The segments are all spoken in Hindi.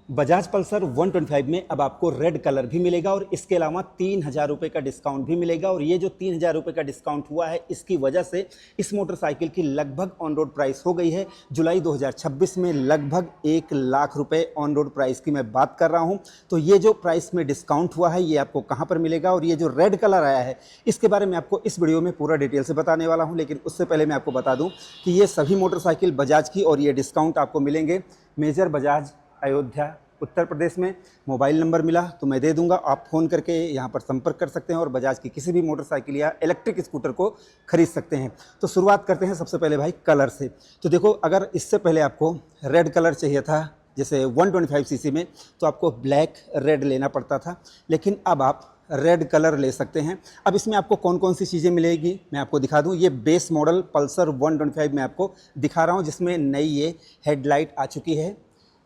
बजाज पल्सर 125 में अब आपको रेड कलर भी मिलेगा और इसके अलावा 3,000 रुपये का डिस्काउंट भी मिलेगा। और ये जो 3,000 रुपये का डिस्काउंट हुआ है, इसकी वजह से इस मोटरसाइकिल की लगभग ऑन रोड प्राइस हो गई है जुलाई 2026 में लगभग 1,00,000 रुपये ऑन रोड प्राइस की मैं बात कर रहा हूँ। तो ये जो प्राइस में डिस्काउंट हुआ है, ये आपको कहाँ पर मिलेगा और ये जो रेड कलर आया है, इसके बारे में आपको इस वीडियो में पूरा डिटेल से बताने वाला हूँ। लेकिन उससे पहले मैं आपको बता दूँ कि ये सभी मोटरसाइकिल बजाज की और ये डिस्काउंट आपको मिलेंगे मेजर बजाज अयोध्या उत्तर प्रदेश में। मोबाइल नंबर मिला तो मैं दे दूंगा, आप फ़ोन करके यहाँ पर संपर्क कर सकते हैं और बजाज की किसी भी मोटरसाइकिल या इलेक्ट्रिक स्कूटर को खरीद सकते हैं। तो शुरुआत करते हैं सबसे पहले भाई कलर से। तो देखो, अगर इससे पहले आपको रेड कलर चाहिए था जैसे 125 सीसी में, तो आपको ब्लैक रेड लेना पड़ता था, लेकिन अब आप रेड कलर ले सकते हैं। अब इसमें आपको कौन कौन सी चीज़ें मिलेगी मैं आपको दिखा दूं। ये बेस मॉडल पल्सर 125 में आपको दिखा रहा हूं, जिसमें नई ये हेडलाइट आ चुकी है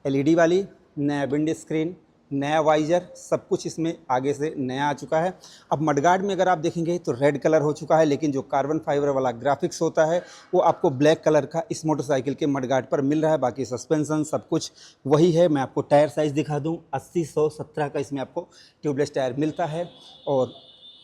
एलईडी वाली, नया विंड स्क्रीन, नया वाइजर, सब कुछ इसमें आगे से नया आ चुका है। अब मडगार्ड में अगर आप देखेंगे तो रेड कलर हो चुका है, लेकिन जो कार्बन फाइबर वाला ग्राफिक्स होता है वो आपको ब्लैक कलर का इस मोटरसाइकिल के मडगार्ड पर मिल रहा है। बाकी सस्पेंशन सब कुछ वही है। मैं आपको टायर साइज़ दिखा दूं, 80/117 का इसमें आपको ट्यूबलेस टायर मिलता है। और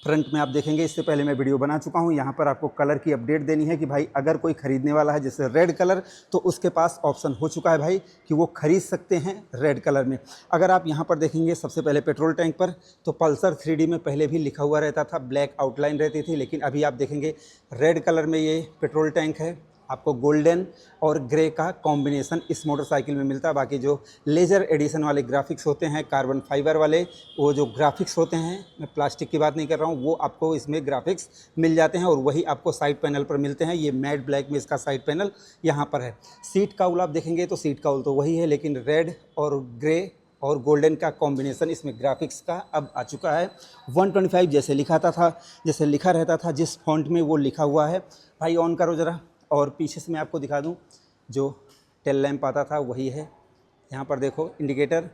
फ्रंट में आप देखेंगे, इससे पहले मैं वीडियो बना चुका हूं, यहाँ पर आपको कलर की अपडेट देनी है कि भाई अगर कोई ख़रीदने वाला है जैसे रेड कलर, तो उसके पास ऑप्शन हो चुका है भाई कि वो ख़रीद सकते हैं रेड कलर में। अगर आप यहाँ पर देखेंगे सबसे पहले पेट्रोल टैंक पर, तो पल्सर 3D में पहले भी लिखा हुआ रहता था, ब्लैक आउटलाइन रहती थी, लेकिन अभी आप देखेंगे रेड कलर में ये पेट्रोल टैंक है। आपको गोल्डन और ग्रे का कॉम्बिनेशन इस मोटरसाइकिल में मिलता है। बाकी जो लेज़र एडिशन वाले ग्राफिक्स होते हैं, कार्बन फाइबर वाले, वो जो ग्राफिक्स होते हैं, मैं प्लास्टिक की बात नहीं कर रहा हूँ, वो आपको इसमें ग्राफिक्स मिल जाते हैं और वही आपको साइड पैनल पर मिलते हैं। ये मैट ब्लैक में इसका साइड पैनल यहाँ पर है। सीट काउल आप देखेंगे तो सीट काउल तो वही है, लेकिन रेड और ग्रे और गोल्डन का कॉम्बिनेशन इसमें ग्राफिक्स का अब आ चुका है। 125 जैसे लिखाता था, जैसे लिखा रहता था जिस फॉन्ट में, वो लिखा हुआ है। भाई ऑन करो ज़रा, और पीछे से मैं आपको दिखा दूं, जो टेल लैंप आता था वही है। यहाँ पर देखो इंडिकेटर,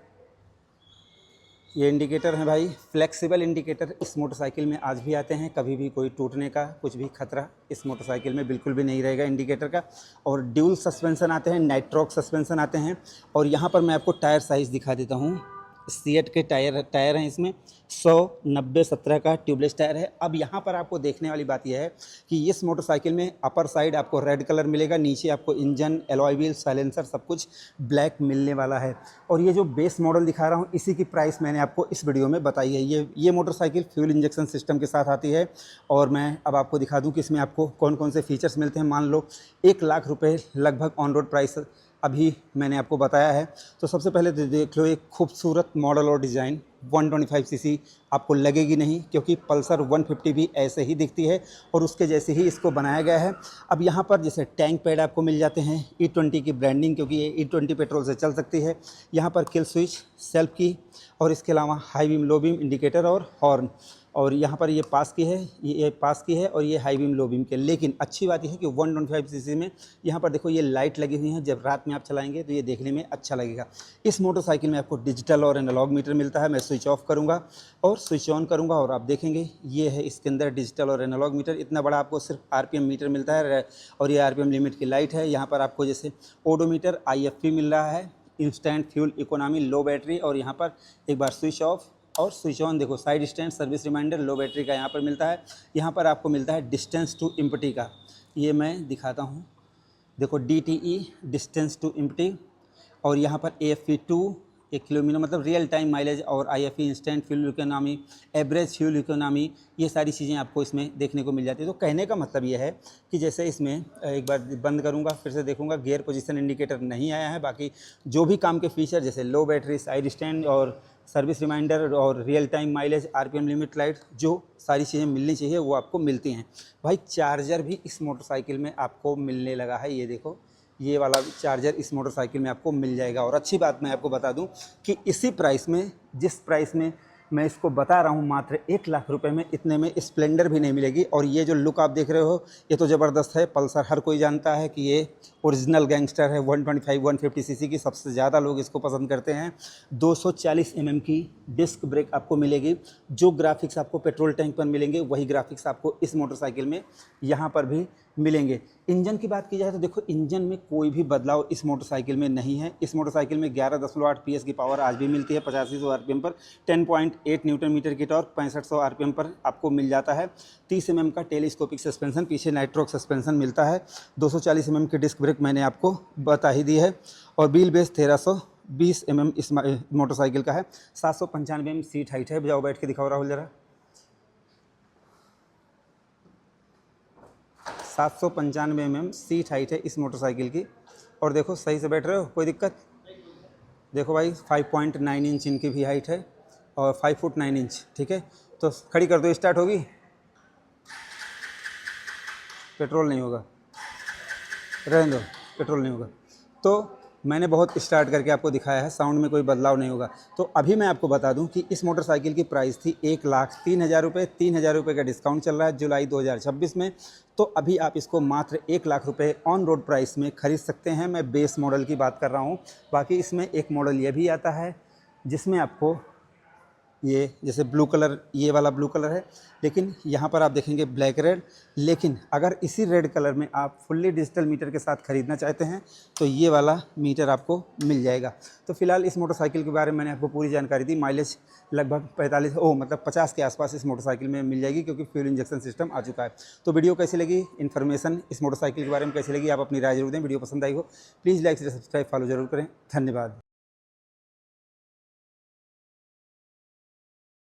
ये इंडिकेटर है भाई, फ्लेक्सिबल इंडिकेटर इस मोटरसाइकिल में आज भी आते हैं। कभी भी कोई टूटने का कुछ भी खतरा इस मोटरसाइकिल में बिल्कुल भी नहीं रहेगा इंडिकेटर का। और ड्यूल सस्पेंशन आते हैं, नाइट्रॉक सस्पेंशन आते हैं। और यहाँ पर मैं आपको टायर साइज़ दिखा देता हूँ। सीएट के टायर हैं इसमें, 100/90/17 का ट्यूबलेस टायर है। अब यहाँ पर आपको देखने वाली बात यह है कि इस मोटरसाइकिल में अपर साइड आपको रेड कलर मिलेगा, नीचे आपको इंजन, एलॉय व्हील, साइलेंसर सब कुछ ब्लैक मिलने वाला है। और ये जो बेस मॉडल दिखा रहा हूँ, इसी की प्राइस मैंने आपको इस वीडियो में बताई है। ये मोटरसाइकिल फ्यूल इंजेक्शन सिस्टम के साथ आती है। और मैं अब आपको दिखा दूँ कि इसमें आपको कौन कौन से फीचर्स मिलते हैं। मान लो 1,00,000 रुपये लगभग ऑन रोड प्राइस अभी मैंने आपको बताया है। तो सबसे पहले देख लो, एक खूबसूरत मॉडल और डिज़ाइन 125 सीसी आपको लगेगी नहीं, क्योंकि पल्सर 150 भी ऐसे ही दिखती है और उसके जैसे ही इसको बनाया गया है। अब यहाँ पर जैसे टैंक पैड आपको मिल जाते हैं, E20 की ब्रांडिंग, क्योंकि ये E20 पेट्रोल से चल सकती है। यहाँ पर किल स्विच, सेल्फ की, और इसके अलावा high beam, low beam indicator और हॉर्न। और यहाँ पर ये पास की है, ये पास की है, और ये हाई बीम, लो बीम के। लेकिन अच्छी बात यह है कि 125 सीसी में यहाँ पर देखो ये लाइट लगी हुई हैं, जब रात में आप चलाएंगे तो ये देखने में अच्छा लगेगा। इस मोटरसाइकिल में आपको डिजिटल और एनालॉग मीटर मिलता है। मैं स्विच ऑफ करूँगा और स्विच ऑन करूँगा और आप देखेंगे ये है इसके अंदर डिजिटल और एनालॉग मीटर। इतना बड़ा आपको सिर्फ आरपीएम मीटर मिलता है, और ये आरपीएम लिमिट की लाइट है। यहाँ पर आपको जैसे ओडोमीटर, IFP मिल रहा है, इंस्टेंट फ्यूल इकोनॉमी, लो बैटरी। और यहाँ पर एक बार स्विच ऑफ और स्विच ऑन, देखो साइड स्टैंड, सर्विस रिमाइंडर, लो बैटरी का यहाँ पर मिलता है। यहाँ पर आपको मिलता है डिस्टेंस टू एम्प्टी का, ये मैं दिखाता हूँ, देखो DTE डिस्टेंस टू एम्प्टी। और यहाँ पर AFP2 1 किलोमीटर मतलब रियल टाइम माइलेज, और IFE instant fuel economy, average fuel economy, ये सारी चीज़ें आपको इसमें देखने को मिल जाती है। तो कहने का मतलब ये है कि जैसे इसमें एक बार बंद करूँगा फिर से देखूँगा, गियर पोजीशन इंडिकेटर नहीं आया है। बाकी जो भी काम के फीचर जैसे लो बैटरी, साइड स्टैंड और सर्विस रिमाइंडर और real time mileage, RPM limit light, जो सारी चीज़ें मिलनी चाहिए वो आपको मिलती हैं। भाई चार्जर भी इस मोटरसाइकिल में आपको मिलने लगा है, ये देखो ये वाला चार्जर इस मोटरसाइकिल में आपको मिल जाएगा। और अच्छी बात मैं आपको बता दूं कि इसी प्राइस में, जिस प्राइस में मैं इसको बता रहा हूं, मात्र 1,00,000 रुपये में, इतने में स्प्लेंडर भी नहीं मिलेगी। और ये जो लुक आप देख रहे हो, ये तो ज़बरदस्त है। पल्सर हर कोई जानता है कि ये ओरिजिनल गैंगस्टर है। 125 150 सीसी की सबसे ज़्यादा लोग इसको पसंद करते हैं। 240 mm की डिस्क ब्रेक आपको मिलेगी। जो ग्राफिक्स आपको पेट्रोल टैंक पर मिलेंगे वही ग्राफिक्स आपको इस मोटरसाइकिल में यहाँ पर भी मिलेंगे। इंजन की बात की जाए तो देखो इंजन में कोई भी बदलाव इस मोटरसाइकिल में नहीं है। इस मोटरसाइकिल में 11.8 PS की पावर आज भी मिलती है 8500 RPM पर, 10.8 न्यूटन मीटर की टॉर्क 6500 RPM पर आपको मिल जाता है। 30 mm का टेलीस्कोपिक सस्पेंशन, पीछे नाइट्रोक सस्पेंशन मिलता है। 240 mm की डिस्क ब्रेक मैंने आपको बता ही दी है। और व्हील बेस 1320 mm इस मोटरसाइकिल का है। 795 mm सीट हाइट है। जाओ बैठ के दिखाओ राहुल जरा। 795 mm सीट हाइट है इस मोटरसाइकिल की। और देखो सही से बैठ रहे हो, कोई दिक्कत? देखो भाई 5.9 इंच इनकी भी हाइट है और 5 फुट 9 इंच। ठीक है, तो खड़ी कर दो, स्टार्ट होगी। पेट्रोल नहीं होगा, रहने दो, पेट्रोल नहीं होगा। तो मैंने बहुत स्टार्ट करके आपको दिखाया है, साउंड में कोई बदलाव नहीं होगा। तो अभी मैं आपको बता दूं कि इस मोटरसाइकिल की प्राइस थी 1,03,000 रुपये। 3,000 रुपये का डिस्काउंट चल रहा है जुलाई 2026 में। तो अभी आप इसको मात्र 1,00,000 रुपये ऑन रोड प्राइस में खरीद सकते हैं। मैं बेस मॉडल की बात कर रहा हूँ। बाकी इसमें एक मॉडल ये भी आता है जिसमें आपको ये जैसे ब्लू कलर, ये वाला ब्लू कलर है, लेकिन यहाँ पर आप देखेंगे ब्लैक रेड। लेकिन अगर इसी रेड कलर में आप फुल्ली डिजिटल मीटर के साथ ख़रीदना चाहते हैं तो ये वाला मीटर आपको मिल जाएगा। तो फिलहाल इस मोटरसाइकिल के बारे में मैंने आपको पूरी जानकारी दी। माइलेज लगभग 50 के आसपास इस मोटरसाइकिल में मिल जाएगी क्योंकि फ्यूल इंजेक्शन सिस्टम आ चुका है। तो वीडियो कैसी लगी, इन्फॉर्मेशन इस मोटरसाइकिल के बारे में कैसी लगी, आप अपनी राय जरूर दें। वीडियो पसंद आई हो प्लीज़ लाइक से सब्सक्राइब फॉलो जरूर करें। धन्यवाद।